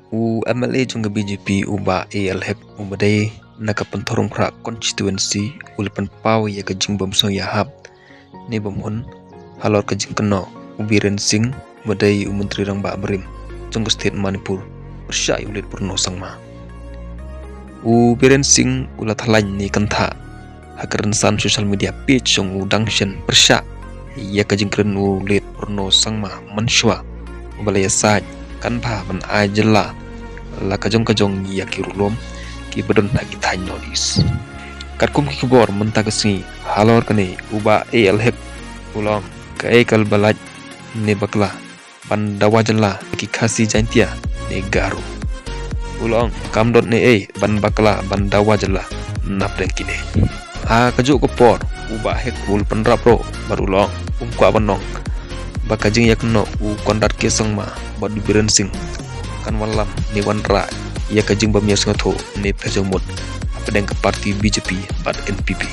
U MLA jungga BJP uba ALHEP ubadai nakapanthorong kra constituency ulpan pau ya kajing bamso ya hab ne bamhun halor kajing keno ubiren sing badai menteri rang ba abrim jungga state Manipur bersya ulit purno sangma ubiren sing ulat halain ni kantha hakaran san social media page jong udangshen bersya ya kajing kren ulit purno sangma manshwa ubalaya saj kan pa ban ajela la kajong ya kirulom ki bedon tak kita notis katkum ki kebor mentakasi halor kane uba ALHEP ulang kai kal balaj ne bakla bandawa jela ki khasi jantia ne garu ulang kamdot ne ban bakla bandawa jela napren kine ha kajuk ko por uba hekul penrapro barulong kwa banong bakajing yakno u kondat kesang ma badu biren sing kan walam ni wanra ya kajing bamya sengatho ne pejomot apa dengan ke parti BJP bad NPP